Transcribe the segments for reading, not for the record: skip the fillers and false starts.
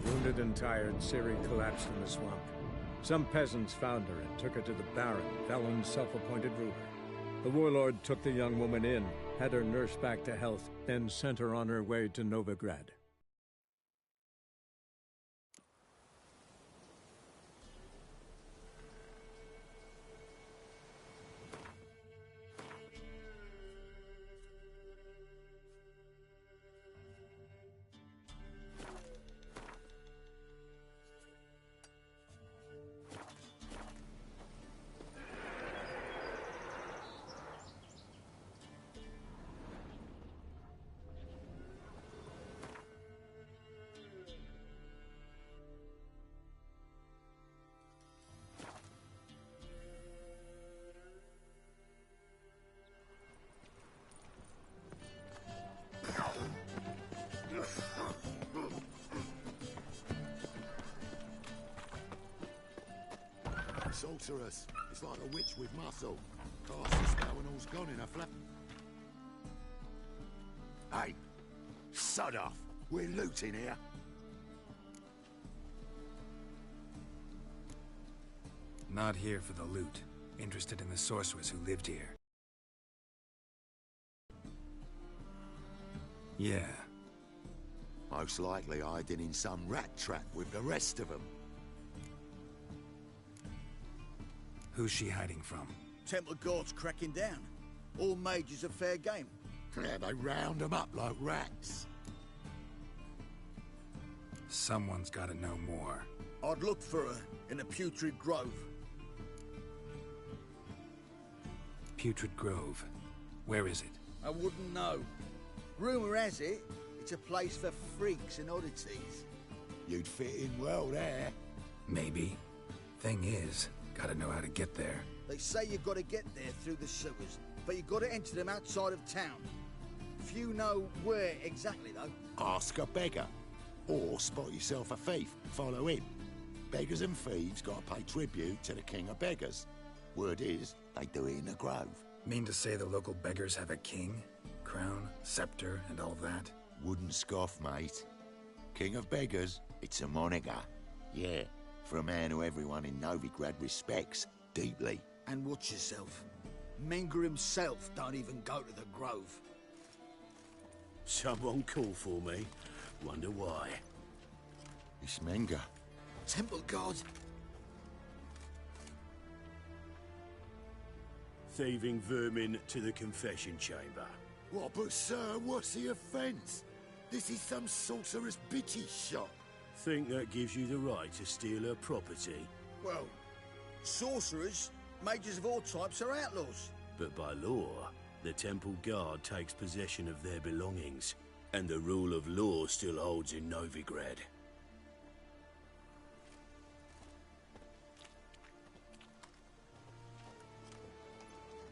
Wounded and tired, Ciri collapsed in the swamp. Some peasants found her and took her to the Baron, Valen's self-appointed ruler. The warlord took the young woman in, had her nursed back to health, then sent her on her way to Novigrad. Sorceress. It's like a witch with muscle. Cast the spell and all's gone in a flap. Hey, sod off. We're looting here. Not here for the loot. Interested in the sorceress who lived here. Yeah. Most likely hiding in some rat trap with the rest of them. Who's she hiding from? Temple Guard's cracking down. All mages are fair game. Yeah, they round them up like rats. Someone's gotta know more. I'd look for her in the Putrid Grove. Putrid Grove. Where is it? I wouldn't know. Rumour has it, it's a place for freaks and oddities. You'd fit in well there. Maybe. Thing is, gotta know how to get there. They say you've got to get there through the sewers, but you've got to enter them outside of town. Few know where exactly, though. Ask a beggar. Or spot yourself a thief, follow him. Beggars and thieves gotta pay tribute to the king of beggars. Word is, they do it in the grove. Mean to say the local beggars have a king? Crown, scepter, and all that? Wouldn't scoff, mate. King of beggars, it's a moniker. Yeah, for a man who everyone in Novigrad respects deeply. And watch yourself. Menger himself don't even go to the grove. Someone call for me. Wonder why. It's Menger. Temple Guard. Thieving vermin to the confession chamber. What, but sir, what's the offence? This is some sorcerer's bitchy shop. Think that gives you the right to steal her property? Well, sorcerers, mages of all types are outlaws. But by law, the Temple Guard takes possession of their belongings, and the rule of law still holds in Novigrad.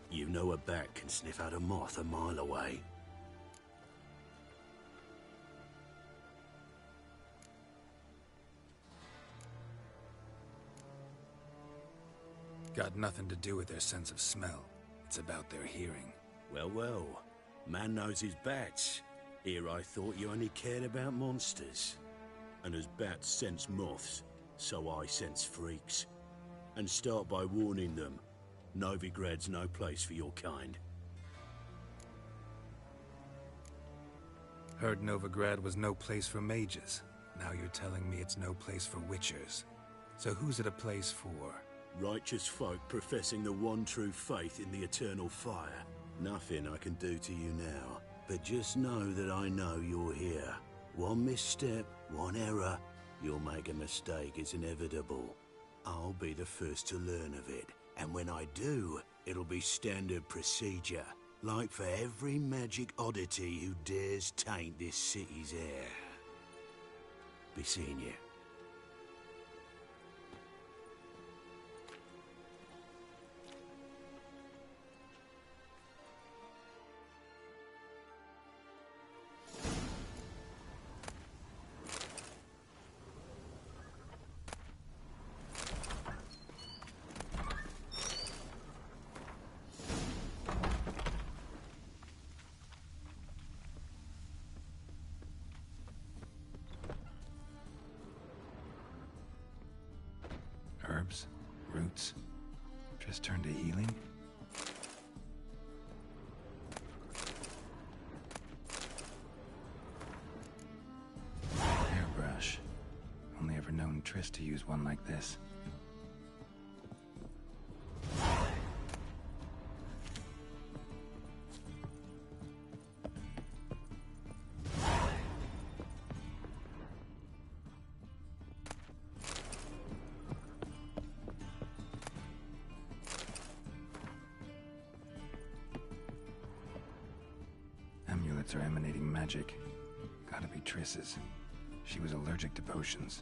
You know a bat can sniff out a moth a mile away. Got nothing to do with their sense of smell. It's about their hearing. Well, well. Man knows his bats. Here I thought you only cared about monsters. And as bats sense moths, so I sense freaks. And start by warning them. Novigrad's no place for your kind. Heard Novigrad was no place for mages. Now you're telling me it's no place for witchers. So who's it a place for? Righteous folk professing the one true faith in the eternal fire. Nothing I can do to you now, but just know that I know you're here. One misstep, one error, you'll make a mistake, it's inevitable. I'll be the first to learn of it, and when I do, it'll be standard procedure, like for every magic oddity who dares taint this city's air. Be seeing you. Herbs? Roots? Just turn to healing? Hairbrush. Only ever known Triss to use one like this. Amulets are emanating magic. Gotta be Triss's. She was allergic to potions.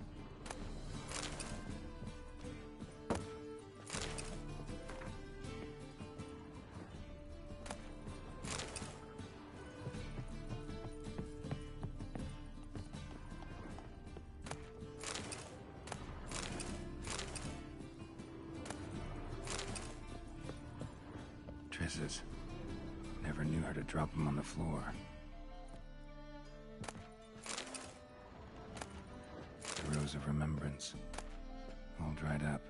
Triss's. Never knew her to drop them on the floor. The Rose of Remembrance. All dried up.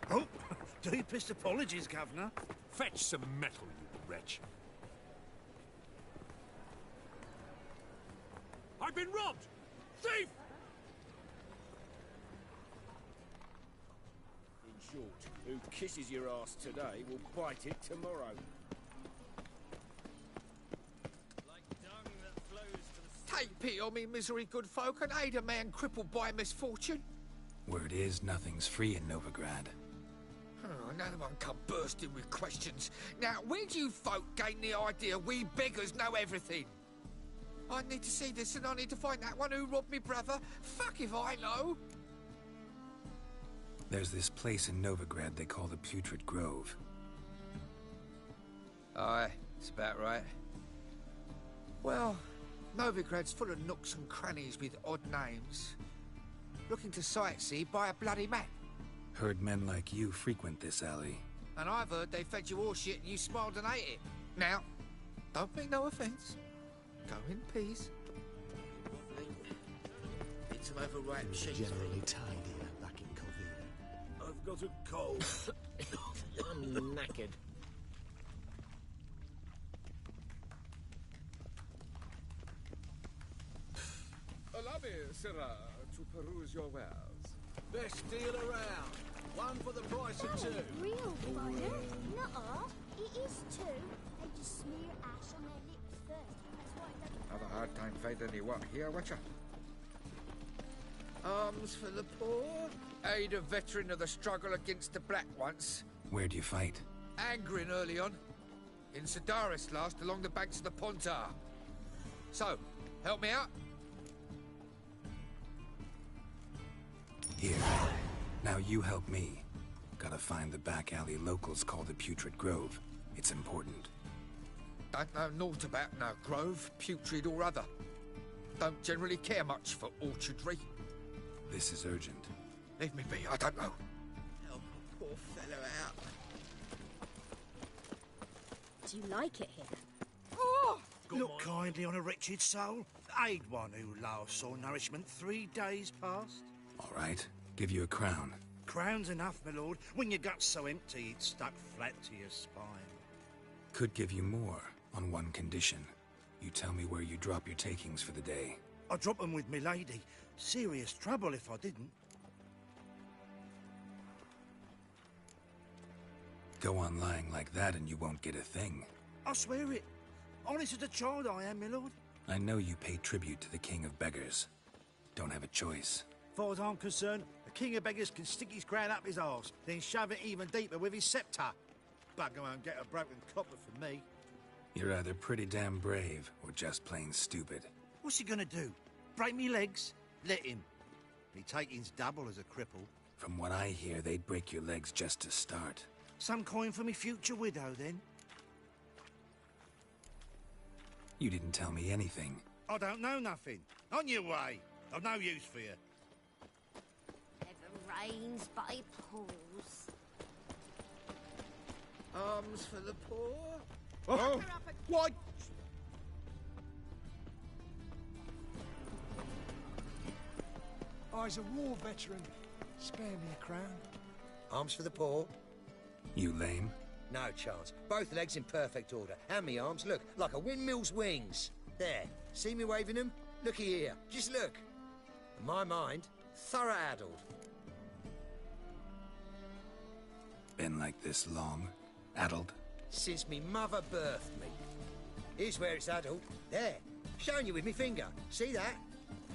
Oh, deepest apologies, Governor. Fetch some metal, you wretch. I've been robbed! Thief! In short, who kisses your ass today will bite it tomorrow. Take pity on me, misery, good folk, and aid a man crippled by misfortune. Word is, nothing's free in Novigrad. Oh, another one come bursting with questions. Now, where do you folk gain the idea we beggars know everything? I need to see this, and I need to find that one who robbed me brother. Fuck if I know. There's this place in Novigrad they call the Putrid Grove. Aye, it's about right. Well, Novigrad's full of nooks and crannies with odd names. Looking to sightsee by a bloody map. Heard men like you frequent this alley. And I've heard they fed you all shit and you smiled and ate it. Now, don't mean no offence. Go in peace. Need some overripe sheets. Generally tidier back in Covina. I've got a cold. I'm knackered. Allow me, sirrah, to peruse your wares. Best deal around. One for the price of two. Real fire? Nuh-uh. It is two. They just smear ash on their lips first. That's why it doesn't... Have a hard time finding any work here, watcha. Arms for the poor. Aid a veteran of the struggle against the Black once. Where do you fight? Angrin early on. In Sedaris last, along the banks of the Pontar. So, help me out. Now you help me. Gotta find the back alley locals call the Putrid Grove. It's important. Don't know naught about no grove, putrid or other. Don't generally care much for orchardry. This is urgent. Leave me be, I don't know. Help a poor fellow out. Do you like it here? Oh! Look kindly on a wretched soul. Aid one who last saw nourishment 3 days past. All right, give you a crown. Crown's enough, my lord, when your gut's so empty it's stuck flat to your spine. Could give you more, on one condition. You tell me where you drop your takings for the day. I'd drop 'em with me lady. Serious trouble if I didn't. Go on lying like that and you won't get a thing. I swear it. Honest as a child I am, my lord. I know you pay tribute to the King of Beggars. Don't have a choice. As far as I'm concerned, the King of Beggars can stick his crown up his arse, then shove it even deeper with his sceptre. Bugger won't get a broken copper from me. You're either pretty damn brave or just plain stupid. What's he gonna do? Break me legs? Let him. Me taking's double as a cripple. From what I hear, they'd break your legs just to start. Some coin for me future widow, then? You didn't tell me anything. I don't know nothing. On your way. I've no use for you. Never rains but it pours. Alms for the poor? Oh! What? I's a war veteran. Spare me a crown. Arms for the poor? You lame? No chance. Both legs in perfect order. And me arms, look, like a windmill's wings. There. See me waving them? Looky here. Just look. In my mind, thorough addled. Been like this long? Addled? Since me mother birthed me. Here's where it's addled. There. Showing you with me finger. See that?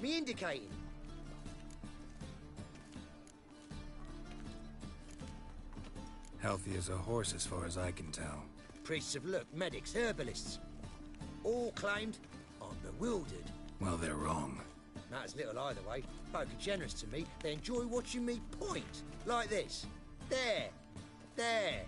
Me indicating. Healthy as a horse as far as I can tell. Priests of look, medics, herbalists. All claimed I'm bewildered. Well, they're wrong. Matters little either way. Folk are generous to me. They enjoy watching me point. Like this. There. There.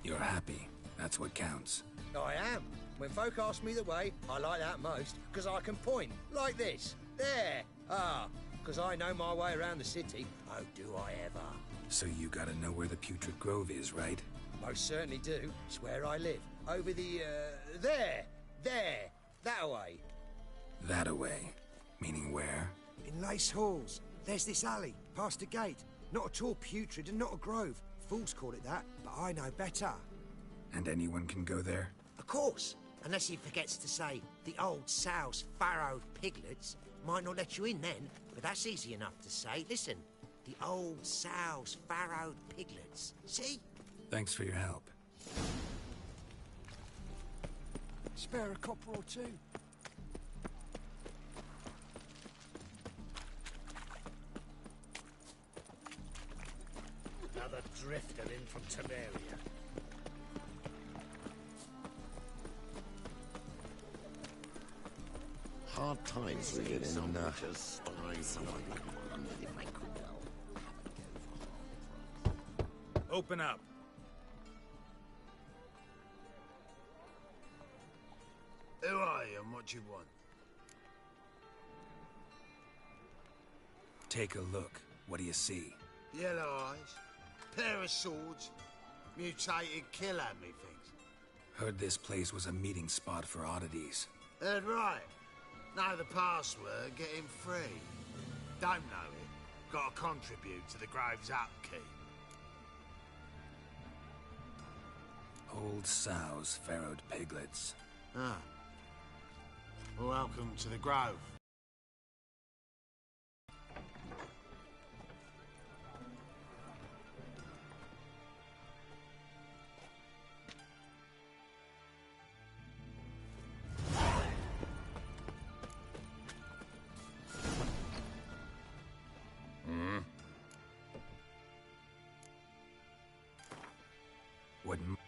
You're happy. That's what counts. I am. When folk ask me the way, I like that most, because I can point. Like this. There. Ah. Because I know my way around the city. Oh, do I ever. So you gotta know where the Putrid Grove is, right? Most certainly do. It's where I live. Over the, there. There. That way. That away. Meaning where? In Lace Halls. There's this alley, past the gate. Not at all putrid and not a grove. Fools call it that, but I know better. And anyone can go there? Of course. Unless he forgets to say, the old sow's farrowed piglets might not let you in then, but that's easy enough to say. Listen, the old sow's farrowed piglets. See? Thanks for your help. Spare a copper or two. Another drifter in from Temeria. Hard times living in Open up. Who are you and what do you want? Take a look. What do you see? Yellow eyes, pair of swords, mutated killer, methinks. Heard this place was a meeting spot for oddities. Heard right. Know the password, get him free. Don't know it, gotta contribute to the Grove's upkeep. Old sows, farrowed piglets. Ah. Welcome to the Grove. Wouldn't...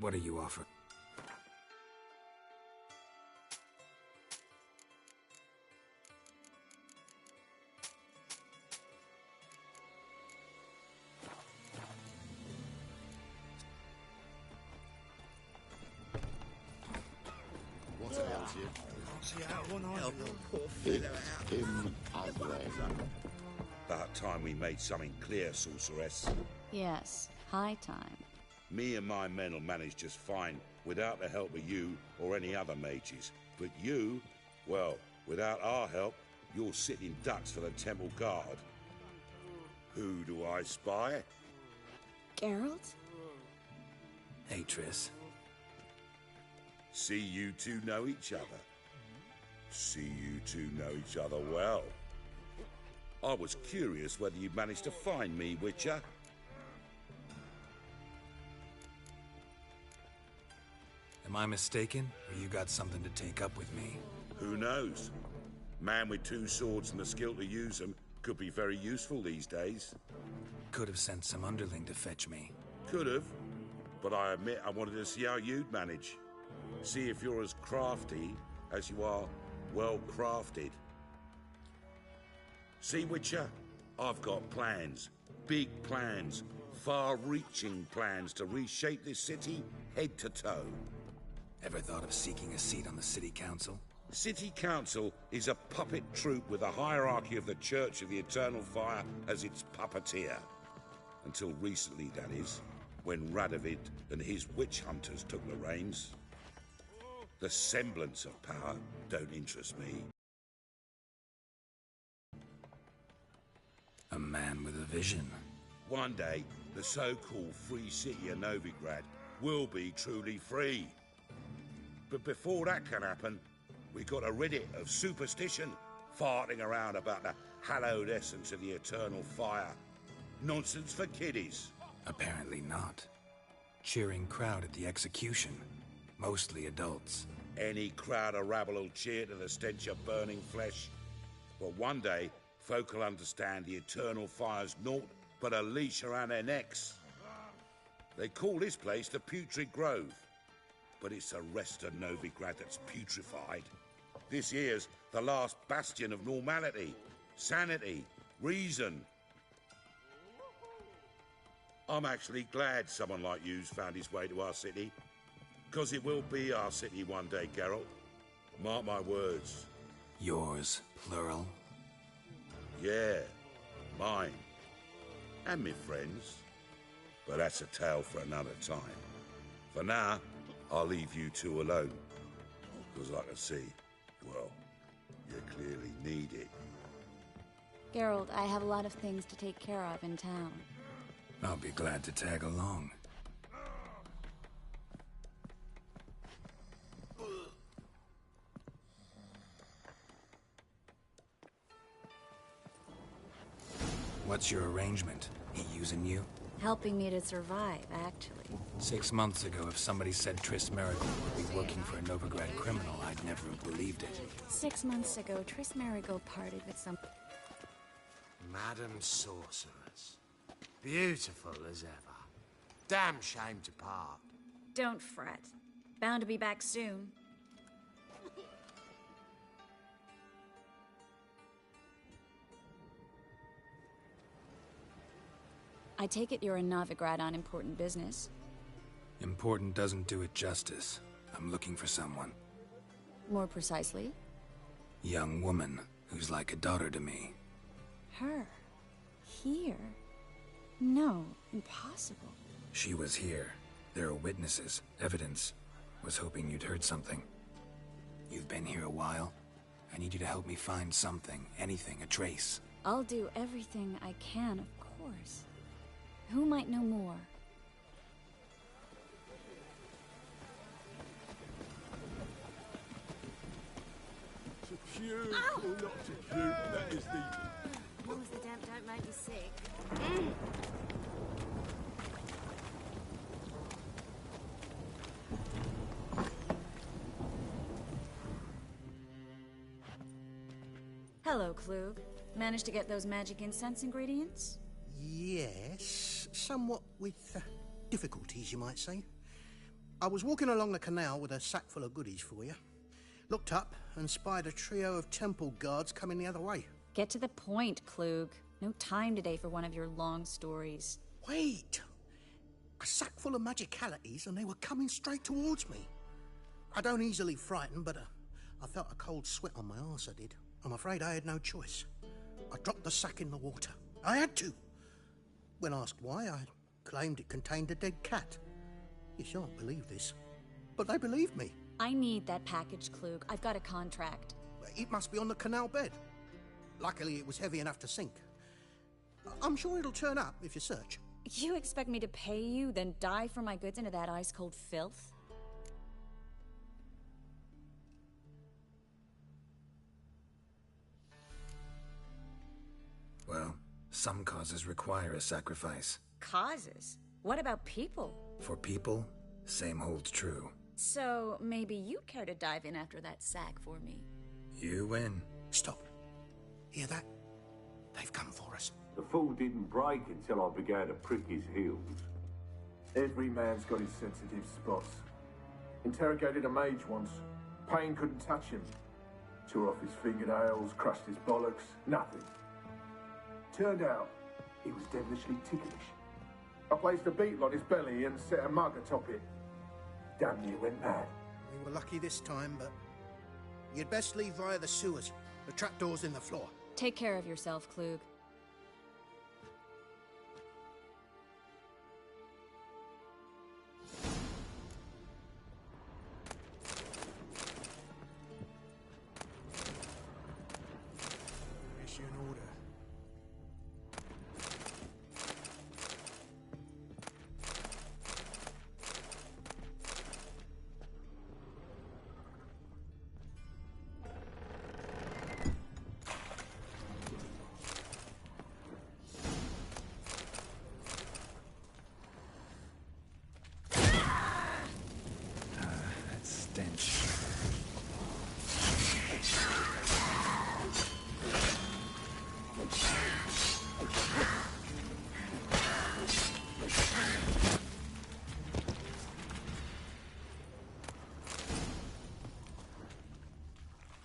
What do you offer? What ails you? See how one eye Him as well. About time we made something clear, sorceress. Yes, high time. Me and my men will manage just fine without the help of you or any other mages. But you, well, without our help, you're sitting ducks for the temple guard. Who do I spy? Geralt? Hey, Triss. See you two know each other. See you two know each other well. I was curious whether you'd managed to find me, Witcher. Am I mistaken, or you got something to take up with me? Who knows? Man with two swords and the skill to use them could be very useful these days. Could have sent some underling to fetch me. Could have, but I admit I wanted to see how you'd manage. See if you're as crafty as you are well-crafted. See, Witcher, I've got plans. Big plans. Far-reaching plans to reshape this city head to toe. Ever thought of seeking a seat on the city council? City Council is a puppet troupe with a hierarchy of the Church of the Eternal Fire as its puppeteer. Until recently, that is, when Radovid and his witch hunters took the reins. The semblance of power don't interest me. A man with a vision. One day, the so-called free city of Novigrad will be truly free. But before that can happen, we got to rid it of superstition, farting around about the hallowed essence of the eternal fire. Nonsense for kiddies. Apparently not. Cheering crowd at the execution. Mostly adults. Any crowd of rabble will cheer to the stench of burning flesh. But one day, folk will understand the eternal fire's naught but a leash around their necks. They call this place the Putrid Grove, but it's the rest of Novigrad that's putrefied. This here's the last bastion of normality, sanity, reason. I'm actually glad someone like you's found his way to our city, because it will be our city one day, Geralt. Mark my words. Yours, plural? Yeah, mine. And me friends. But that's a tale for another time. For now, I'll leave you two alone. Because I can see, well, you clearly need it. Geralt, I have a lot of things to take care of in town. I'll be glad to tag along. What's your arrangement? He using you? Helping me to survive, actually. 6 months ago, if somebody said Triss Merigold would be working for a Novigrad criminal, I'd never have believed it. 6 months ago, Triss Merigold parted with some... Madam Sorceress. Beautiful as ever. Damn shame to part. Don't fret. Bound to be back soon. I take it you're in Novigrad on important business. Important doesn't do it justice. I'm looking for someone. More precisely? Young woman who's like a daughter to me. Her? Here? No, impossible. She was here. There are witnesses, evidence. Was hoping you'd heard something. You've been here a while. I need you to help me find something, anything, a trace. I'll do everything I can, of course. Who might know more? To cute or not to cute, that is the... As long as the damp don't make me sick. Hello, Klug. Managed to get those magic incense ingredients? Yes, somewhat with difficulties, you might say. I was walking along the canal with a sack full of goodies for you. Looked up and spied a trio of temple guards coming the other way. Get to the point, Klug. No time today for one of your long stories. Wait! A sack full of magicalities and they were coming straight towards me. I don't easily frighten, but I felt a cold sweat on my arse, I did. I'm afraid I had no choice. I dropped the sack in the water. I had to. When asked why, I claimed it contained a dead cat. You shan't believe this, but they believed me. I need that package, Klug. I've got a contract. It must be on the canal bed. Luckily, it was heavy enough to sink. I'm sure it'll turn up if you search. You expect me to pay you, then dive for my goods into that ice-cold filth? Well, some causes require a sacrifice. Causes? What about people? For people, same holds true. So, maybe you'd care to dive in after that sack for me. You win. Stop. Hear that? They've come for us. The fall didn't break until I began to prick his heels. Every man's got his sensitive spots. Interrogated a mage once. Pain couldn't touch him. Tore off his fingernails, crushed his bollocks, nothing. Turned out, he was devilishly ticklish. I placed a beetle on his belly and set a mug atop it. Damn near went mad. We were lucky this time, but you'd best leave via the sewers. The trapdoor's in the floor. Take care of yourself, Klug. Issue an order.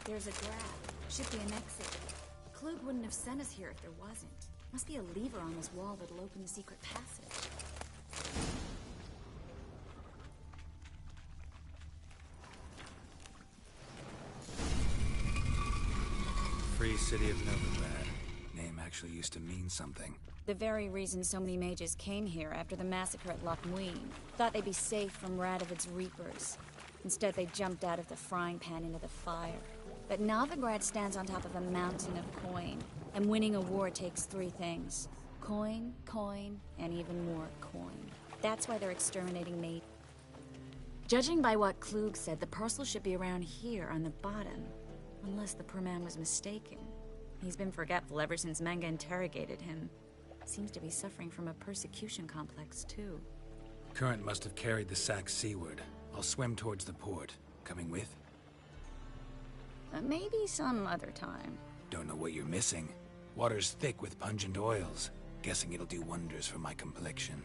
There's a grab. Should be an exit. Klug wouldn't have sent us here if there wasn't. Must be a lever on this wall that'll open the secret passage. Free City of Novigrad. Name actually used to mean something. The very reason so many mages came here after the massacre at Loch Muin. Thought they'd be safe from Radovid's reapers. Instead, they jumped out of the frying pan into the fire. But Novigrad stands on top of a mountain of coin, and winning a war takes three things. Coin, coin, and even more coin. That's why they're exterminating me. Judging by what Klug said, the parcel should be around here on the bottom. Unless the poor man was mistaken. He's been forgetful ever since Manga interrogated him. Seems to be suffering from a persecution complex, too. Current must have carried the sack seaward. I'll swim towards the port. Coming with? Maybe some other time. Don't know what you're missing. Water's thick with pungent oils. Guessing it'll do wonders for my complexion.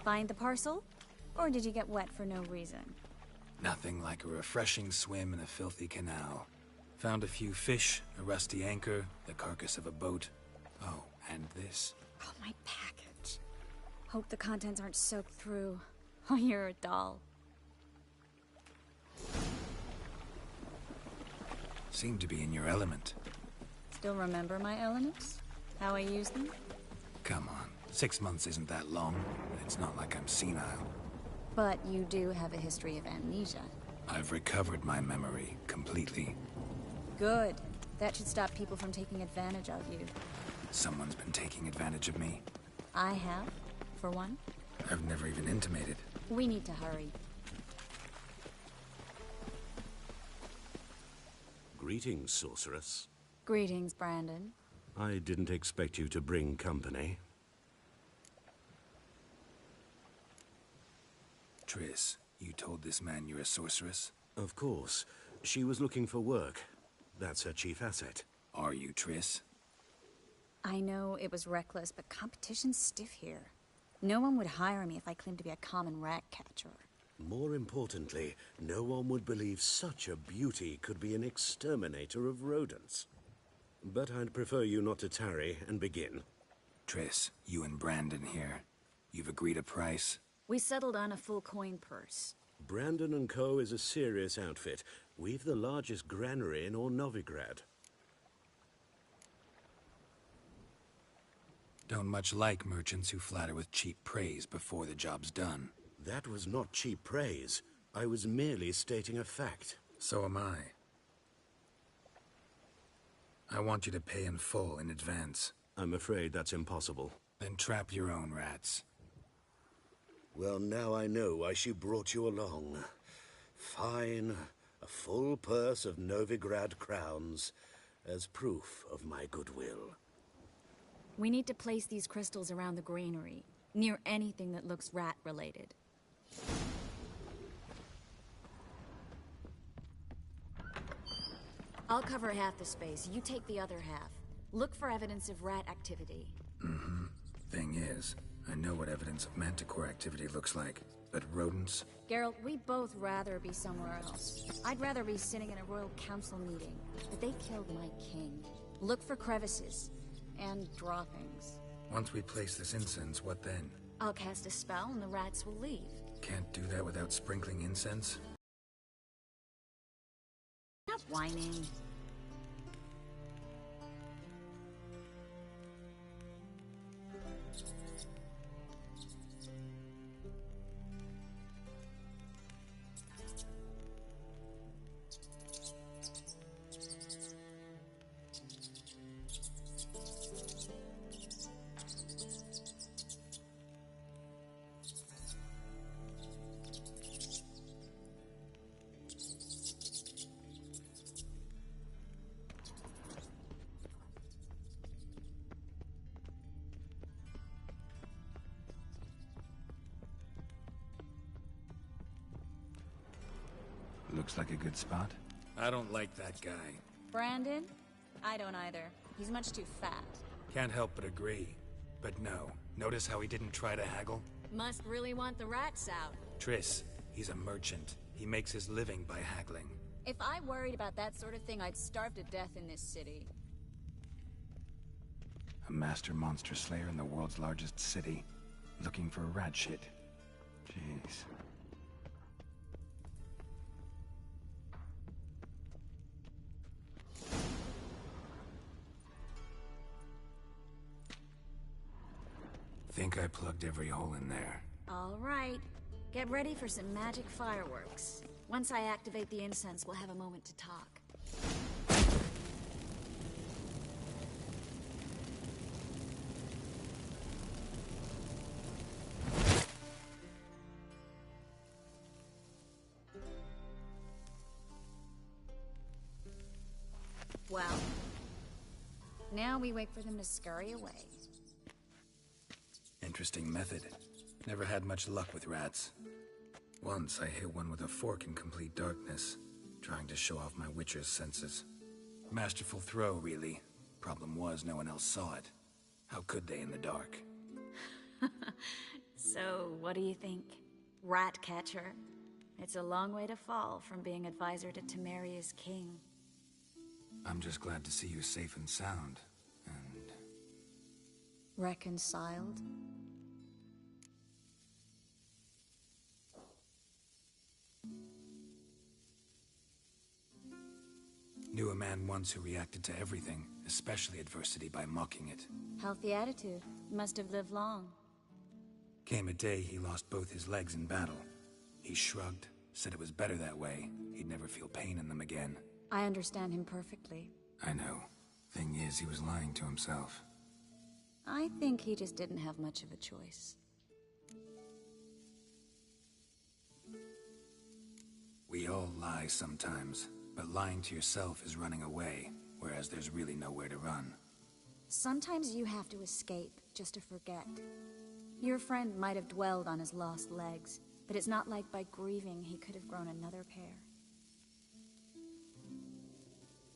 Find the parcel? Or did you get wet for no reason? Nothing like a refreshing swim in a filthy canal. Found a few fish, a rusty anchor, the carcass of a boat. Oh, and this. Oh, my package. Hope the contents aren't soaked through. Oh, you're a doll. Seem to be in your element. Still remember my elements? How I use them? Come on. 6 months isn't that long. It's not like I'm senile. But you do have a history of amnesia. I've recovered my memory completely. Good. That should stop people from taking advantage of you. Someone's been taking advantage of me. I have, for one. I've never even intimated. We need to hurry. Greetings, sorceress. Greetings, Brandon. I didn't expect you to bring company. Triss, you told this man you're a sorceress? Of course. She was looking for work. That's her chief asset. Are you, Triss? I know it was reckless, but competition's stiff here. No one would hire me if I claimed to be a common rat catcher. More importantly, no one would believe such a beauty could be an exterminator of rodents. But I'd prefer you not to tarry and begin. Triss, you and Brandon here. You've agreed a price? We settled on a full coin purse. Brandon & Co. is a serious outfit. We've the largest granary in all Novigrad. Don't much like merchants who flatter with cheap praise before the job's done. That was not cheap praise. I was merely stating a fact. So am I. I want you to pay in full in advance. I'm afraid that's impossible. Then trap your own rats. Well, now I know why she brought you along. Fine. A full purse of Novigrad crowns as proof of my goodwill. We need to place these crystals around the granary, near anything that looks rat-related. I'll cover half the space, you take the other half. Look for evidence of rat activity. Mm-hmm. Thing is, I know what evidence of manticore activity looks like, but rodents? Geralt, we'd both rather be somewhere else. I'd rather be sitting in a royal council meeting, but they killed my king. Look for crevices, and droppings. Once we place this incense, what then? I'll cast a spell and the rats will leave. Can't do that without sprinkling incense? Stop whining. Looks like a good spot. I don't like that guy. Brandon? I don't either. He's much too fat. Can't help but agree. But no. Notice how he didn't try to haggle? Must really want the rats out. Triss, he's a merchant. He makes his living by haggling. If I worried about that sort of thing, I'd starve to death in this city. A master monster slayer in the world's largest city. Looking for rat shit. Jeez. Think I plugged every hole in there. All right. Get ready for some magic fireworks. Once I activate the incense, we'll have a moment to talk. Well, now we wait for them to scurry away. Interesting method. Never had much luck with rats. Once I hit one with a fork in complete darkness, trying to show off my witcher's senses. Masterful throw, really. Problem was, no one else saw it. How could they in the dark? So, what do you think? Rat catcher? It's a long way to fall from being advisor to Temeria's king. I'm just glad to see you safe and sound, and... Reconciled? Knew a man once who reacted to everything, especially adversity, by mocking it. Healthy attitude. Must have lived long. Came a day he lost both his legs in battle. He shrugged, said it was better that way. He'd never feel pain in them again. I understand him perfectly. I know. Thing is, he was lying to himself. I think he just didn't have much of a choice. We all lie sometimes, but lying to yourself is running away, whereas there's really nowhere to run. Sometimes you have to escape, just to forget. Your friend might have dwelled on his lost legs, but it's not like by grieving he could have grown another pair.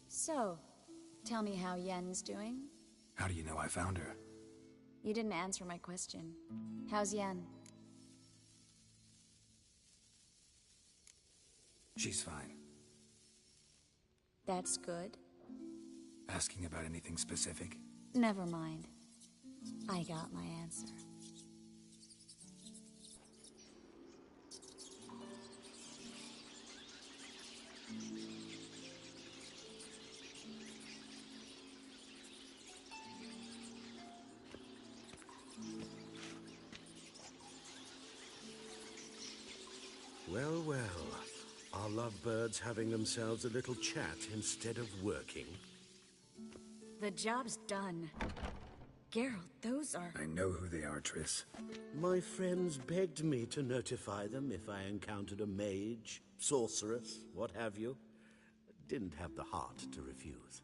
So, tell me how Yen's doing? How do you know I found her? You didn't answer my question. How's Yen? She's fine. That's good. Asking about anything specific? Never mind. I got my answer. Well, well. Are lovebirds having themselves a little chat instead of working? The job's done. Geralt, those are... I know who they are, Triss. My friends begged me to notify them if I encountered a mage, sorceress, what have you. Didn't have the heart to refuse.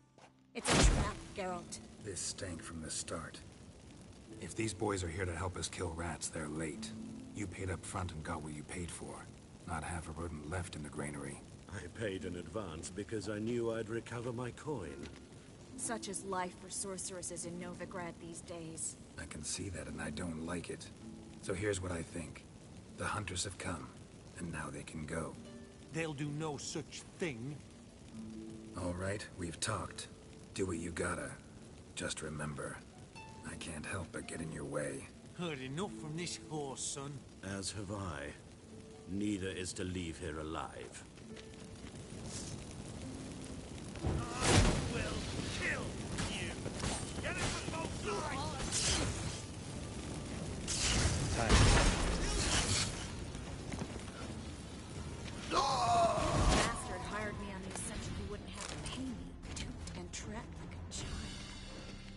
It's a trap, Geralt. This stank from the start. If these boys are here to help us kill rats, they're late. You paid up front and got what you paid for. Not half a rodent left in the granary. I paid in advance because I knew I'd recover my coin. Such is life for sorceresses in Novigrad these days. I can see that, and I don't like it. So here's what I think. The hunters have come, and now they can go. They'll do no such thing. All right, we've talked. Do what you gotta. Just remember, I can't help but get in your way. Heard enough from this horse, son. As have I. Neither is to leave here alive. I will kill you. Get it from both sides. Bastard hired me on the assumption he wouldn't have to pay me, toot and tread like a child.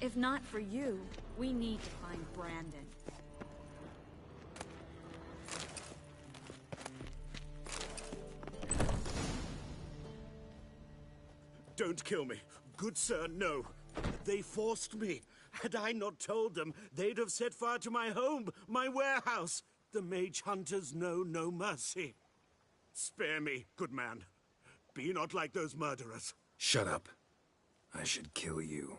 If not for you, we need to find Brandon. Don't kill me. Good sir, no. They forced me. Had I not told them, they'd have set fire to my home, my warehouse. The mage hunters know no mercy. Spare me, good man. Be not like those murderers. Shut up. I should kill you.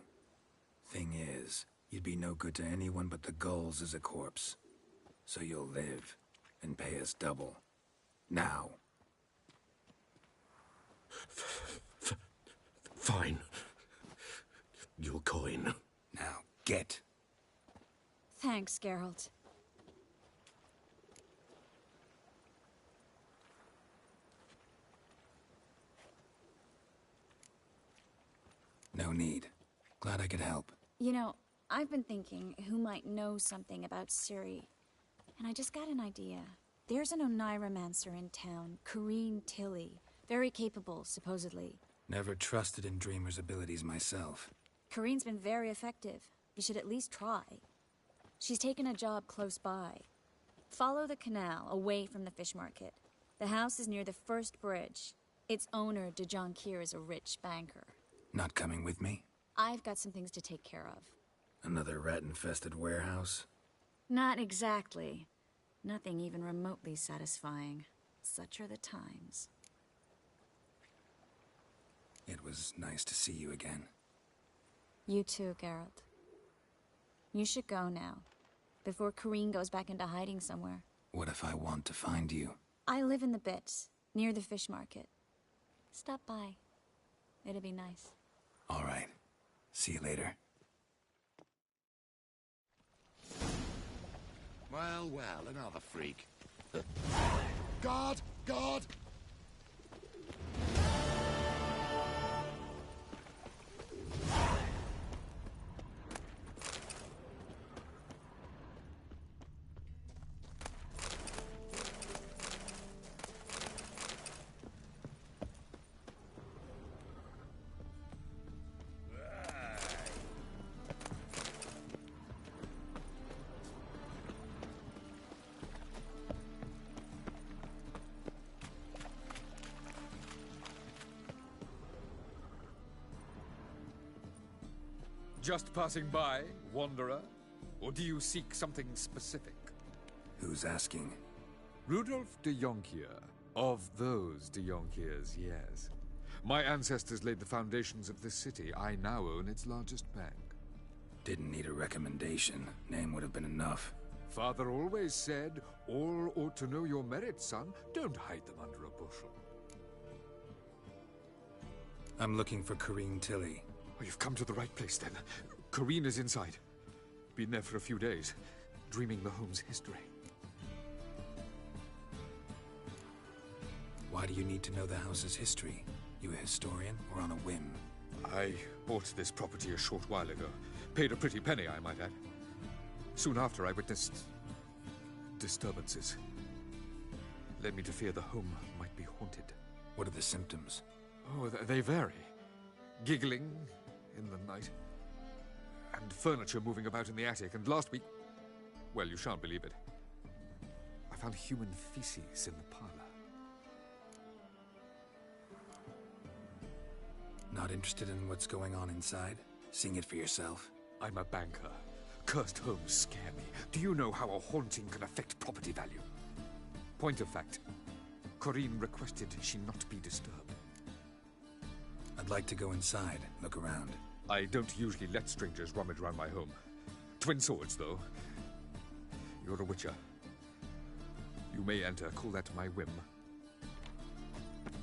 Thing is, you'd be no good to anyone but the gulls as a corpse. So you'll live, and pay us double. Now. Fine. Your coin. Now, get. Thanks, Geralt. No need. Glad I could help. You know, I've been thinking who might know something about Ciri. And I just got an idea. There's an Oneiromancer in town, Corrine Tilly. Very capable, supposedly. Never trusted in Dreamer's abilities myself. Corrine's been very effective. You should at least try. She's taken a job close by. Follow the canal, away from the fish market. The house is near the first bridge. Its owner, de Jonquier, is a rich banker. Not coming with me? I've got some things to take care of. Another rat-infested warehouse? Not exactly. Nothing even remotely satisfying. Such are the times. It was nice to see you again. You too, Geralt. You should go now, before Corrine goes back into hiding somewhere. What if I want to find you? I live in the Bits, near the fish market. Stop by. It'll be nice. All right. See you later. Well, well, another freak. Guard! Guard! Just passing by, wanderer? Or do you seek something specific? Who's asking? Rudolf de Jonkier. Of those de Jonkiers, yes. My ancestors laid the foundations of this city. I now own its largest bank. Didn't need a recommendation. Name would have been enough. Father always said, all ought to know your merits, son. Don't hide them under a bushel. I'm looking for Corrine Tilly. Oh, you've come to the right place, then. Corrine is inside. Been there for a few days, dreaming the home's history. Why do you need to know the house's history? You a historian, or on a whim? I bought this property a short while ago. Paid a pretty penny, I might add. Soon after, I witnessed disturbances. Led me to fear the home might be haunted. What are the symptoms? Oh, they vary. Giggling in the night. And furniture moving about in the attic. And last week... well, you shan't believe it. I found human feces in the parlor. Not interested in what's going on inside? Seeing it for yourself? I'm a banker. Cursed homes scare me. Do you know how a haunting can affect property value? Point of fact, Corrine requested she not be disturbed. I'd like to go inside, look around. I don't usually let strangers rummage around my home. Twin swords, though. You're a witcher. You may enter, call that my whim.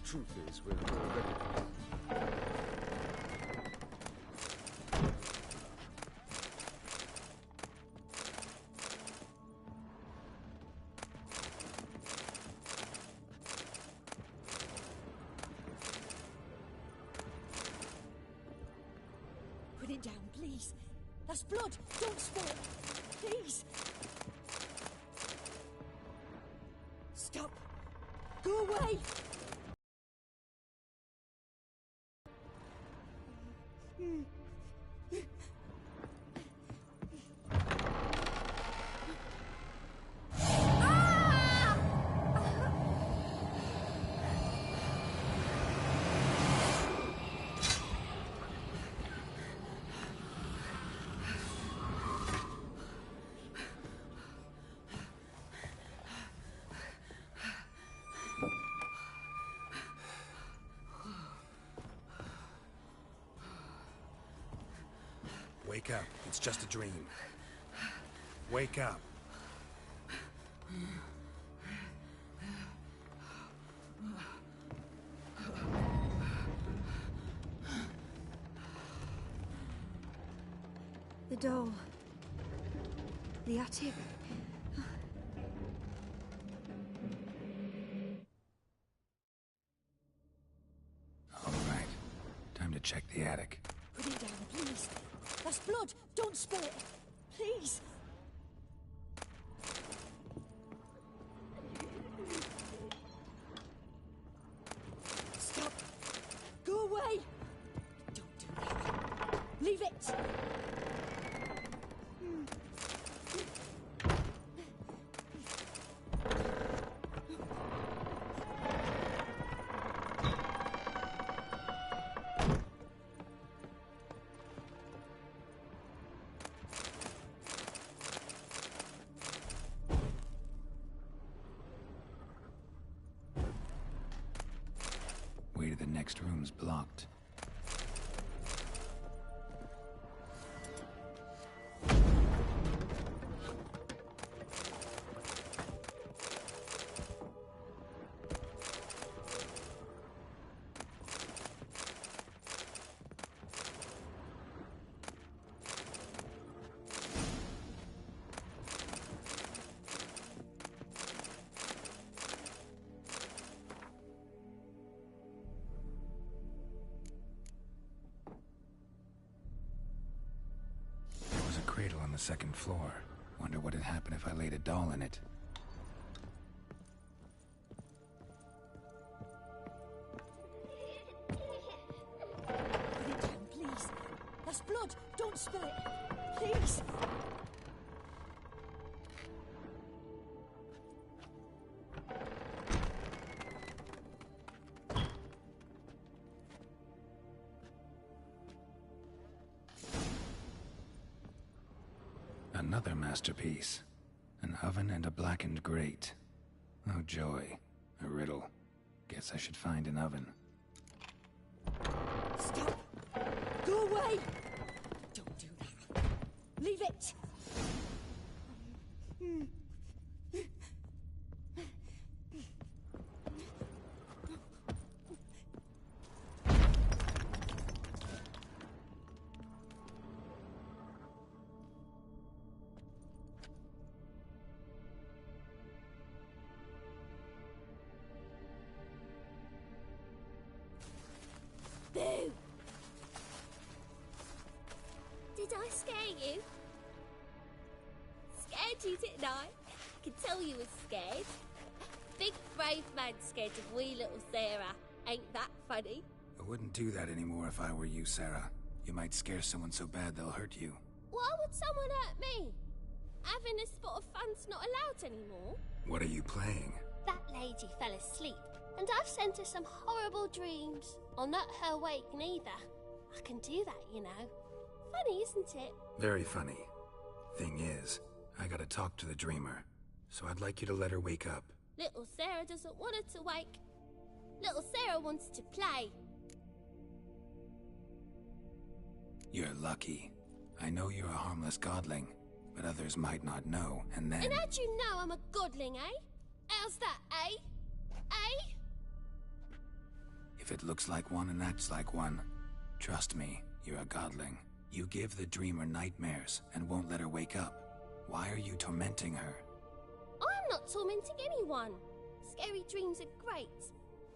Truth is, we're already... Put it down, please. That's blood. Don't spill it. Please. Stop. Go away. Wake up. It's just a dream. Wake up. The doll. The attic. All right. Time to check the attic. Put it down, please. That's blood. Don't spill it. Please. Stop. Go away. Don't do that. Leave it. Way to the next room's blocked. Cradle on the second floor. Wonder what would happen if I laid a doll in it. Put it down, please. That's blood. Don't spill it. Please. Another masterpiece. An oven and a blackened grate. Oh joy. A riddle. Guess I should find an oven. Stop! Go away! Don't do that. Leave it! Boo! Did I scare you? Scared you, didn't I? I can tell you were scared. Big brave man scared of wee little Sarah. Ain't that funny? I wouldn't do that anymore if I were you, Sarah. You might scare someone so bad they'll hurt you. Why would someone hurt me? Having a spot of fun's not allowed anymore. What are you playing? That lady fell asleep, and I've sent her some horrible dreams. I'll not her awake neither. I can do that, you know. Funny, isn't it? Very funny. Thing is, I gotta talk to the dreamer, so I'd like you to let her wake up. Little Sarah doesn't want her to wake. Little Sarah wants to play. You're lucky. I know you're a harmless godling, but others might not know, and then... And how'd you know I'm a godling, eh? How's that, eh? Eh? If it looks like one and acts like one, trust me, you're a godling. You give the dreamer nightmares and won't let her wake up. Why are you tormenting her? I'm not tormenting anyone. Scary dreams are great.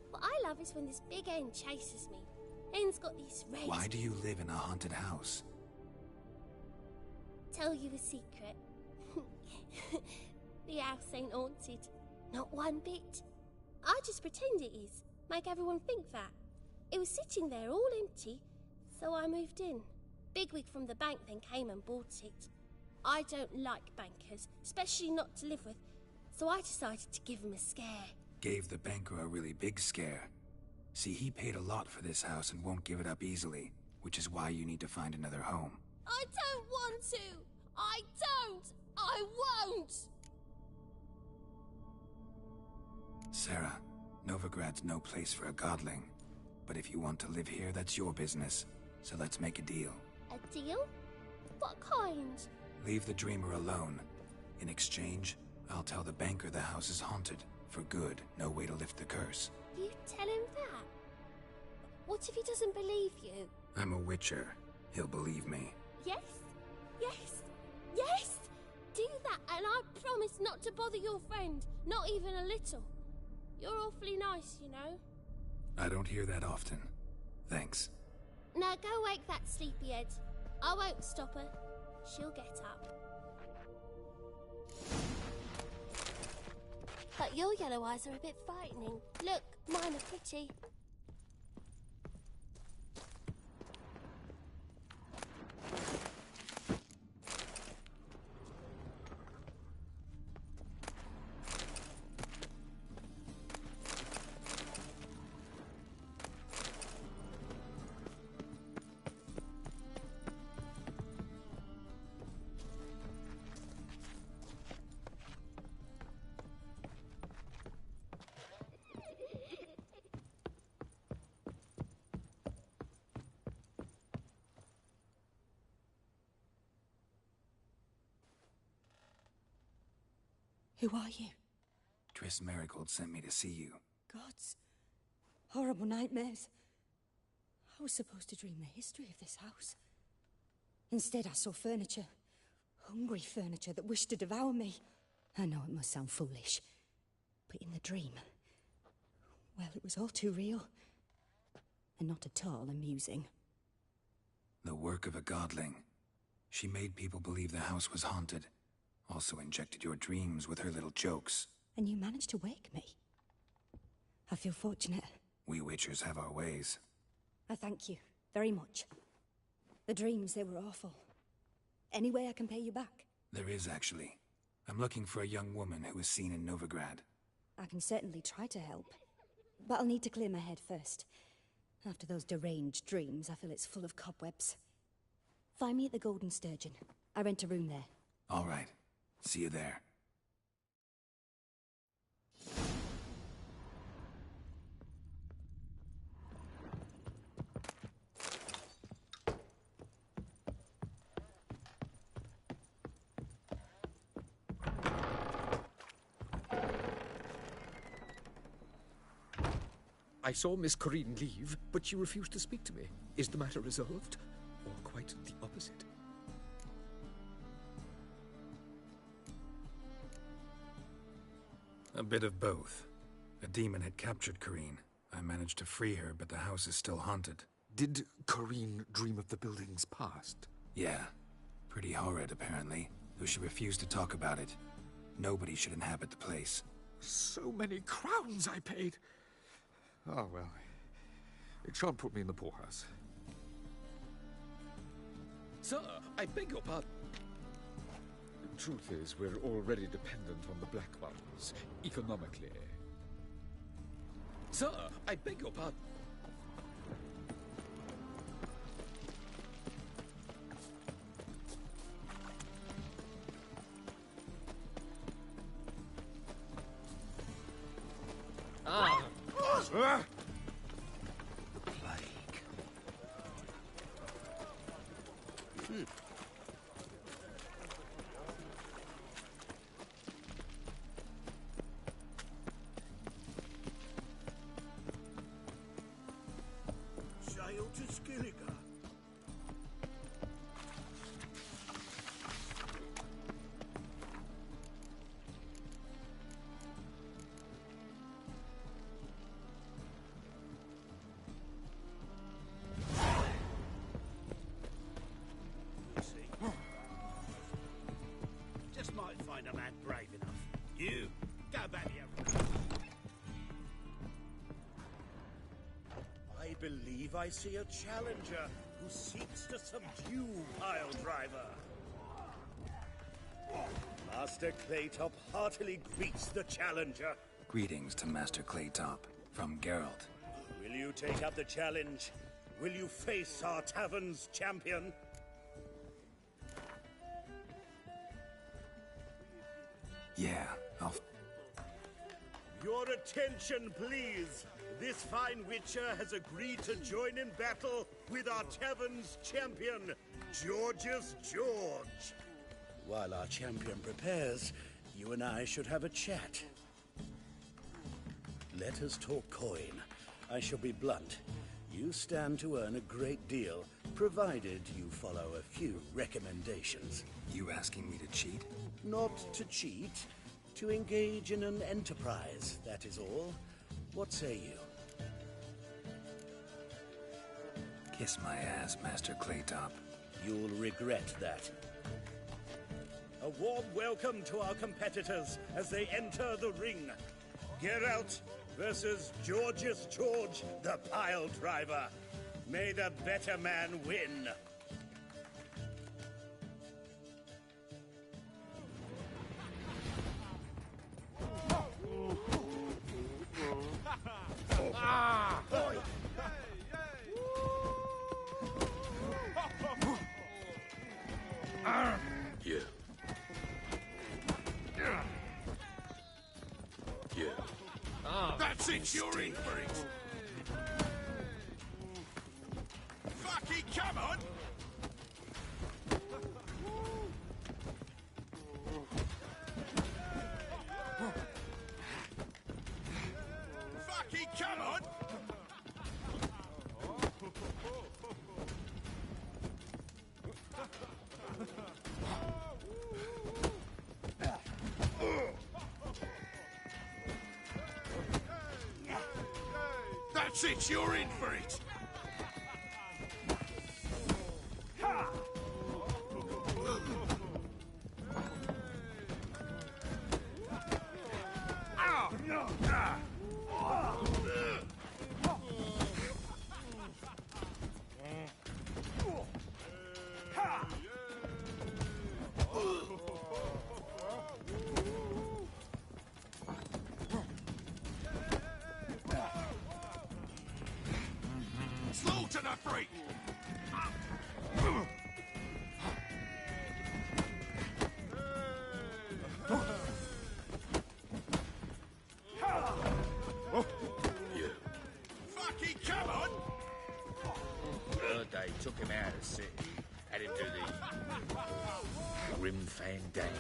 What I love is when this big hen chases me. Hen's got these red... Why do you live in a haunted house? Tell you a secret. The house ain't haunted. Not one bit. I just pretend it is. Make everyone think that. It was sitting there all empty, so I moved in. Bigwig from the bank then came and bought it. I don't like bankers, especially not to live with, so I decided to give him a scare. Gave the banker a really big scare. See, he paid a lot for this house and won't give it up easily, which is why you need to find another home. I don't want to! I don't! I won't! Sarah, Novigrad's no place for a godling. But if you want to live here, that's your business. So let's make a deal. A deal? What kind? Leave the dreamer alone. In exchange, I'll tell the banker the house is haunted. For good, no way to lift the curse. You tell him that? What if he doesn't believe you? I'm a witcher. He'll believe me. Yes? Yes? Yes! Do that, and I promise not to bother your friend. Not even a little. You're awfully nice, you know. I don't hear that often. Thanks. Now go wake that sleepyhead. I won't stop her. She'll get up. But your yellow eyes are a bit frightening. Look, mine are pretty. Who are you? Triss Merigold sent me to see you. Gods. Horrible nightmares. I was supposed to dream the history of this house. Instead, I saw furniture. Hungry furniture that wished to devour me. I know it must sound foolish, but in the dream, well, it was all too real. And not at all amusing. The work of a godling. She made people believe the house was haunted. Also injected your dreams with her little jokes. And you managed to wake me. I feel fortunate. We witchers have our ways. I thank you very much. The dreams, they were awful. Any way I can pay you back? There is, actually. I'm looking for a young woman who was seen in Novigrad. I can certainly try to help. But I'll need to clear my head first. After those deranged dreams, I feel it's full of cobwebs. Find me at the Golden Sturgeon. I rent a room there. All right. See you there. I saw Miss Corinne leave, but she refused to speak to me. Is the matter resolved? Or quite the opposite? A bit of both. A demon had captured Corinne. I managed to free her, but the house is still haunted. Did Corinne dream of the building's past? Yeah. Pretty horrid, apparently, though she refused to talk about it. Nobody should inhabit the place. So many crowns I paid! Ah, well. It shan't put me in the poorhouse. Sir, I beg your pardon. The truth is, we're already dependent on the Black Ones, economically. Sir, I beg your pardon. Ah! The plague. Sail to Skilliga. Just might find a man brave enough. You, go back here. I believe I see a challenger who seeks to subdue Piledriver. Master Claytop heartily greets the challenger. Greetings to Master Claytop, from Geralt. Will you take up the challenge? Will you face our tavern's champion? Yeah, I'll... Your attention, please. This fine witcher has agreed to join in battle with our tavern's champion, Georgius George. While our champion prepares, you and I should have a chat. Let us talk coin. I shall be blunt. You stand to earn a great deal, provided you follow a few recommendations. You asking me to cheat? Not to cheat, to engage in an enterprise, that is all. What say you? Kiss my ass, Master Claytop. You'll regret that. A warm welcome to our competitors as they enter the ring. Geralt versus Georgius George, the Piledriver. May the better man win. Yeah. Yeah. That's it, you're in for it. Fucking come on! Fucking come on! That's it, you're in for it! Had him do the grim fandango.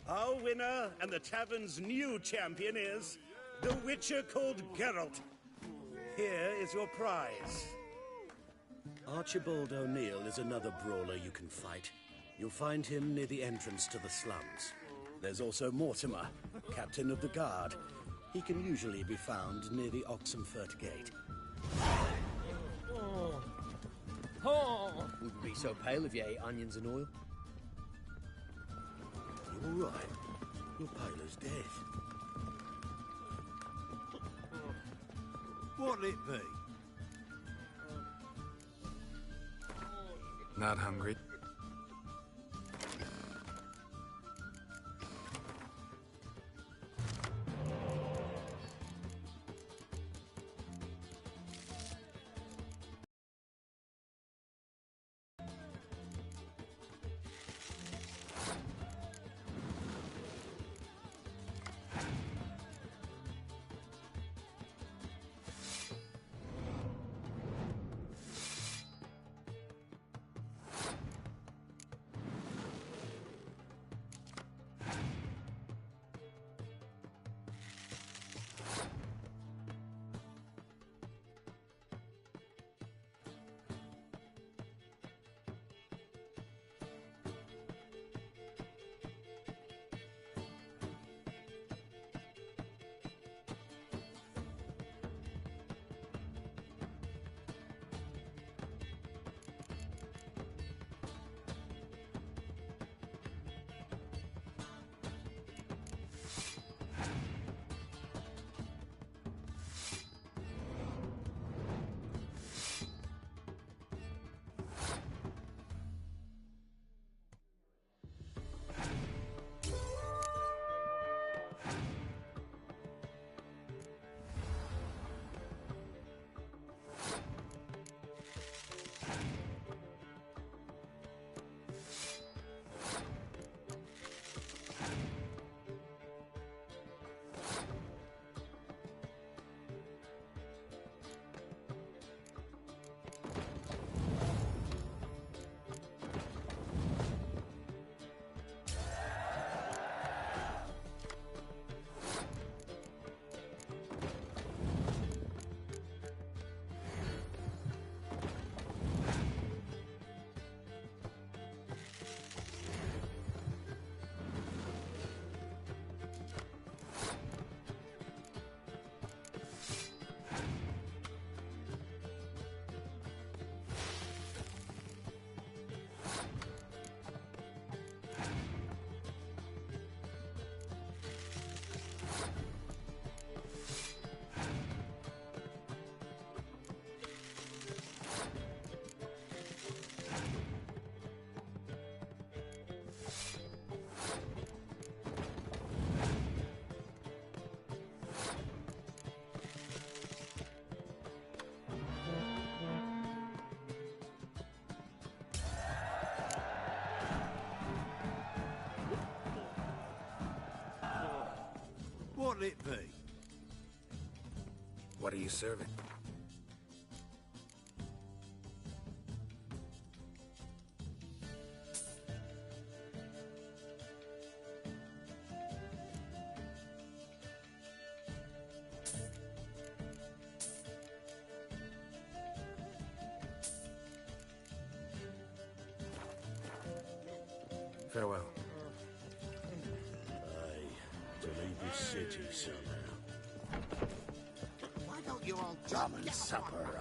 Our winner and the tavern's new champion is the Witcher called Geralt. Here is your prize. Archibald O'Neill is another brawler you can fight. You'll find him near the entrance to the slums. There's also Mortimer, captain of the guard. He can usually be found near the Oxenfurt Gate. Wouldn't be so pale if you ate onions and oil. You all right? You're pale as death. What'll it be? Not hungry. What'll it be? What are you serving? Farewell. To leave this city somehow. Why don't you all Come and supper,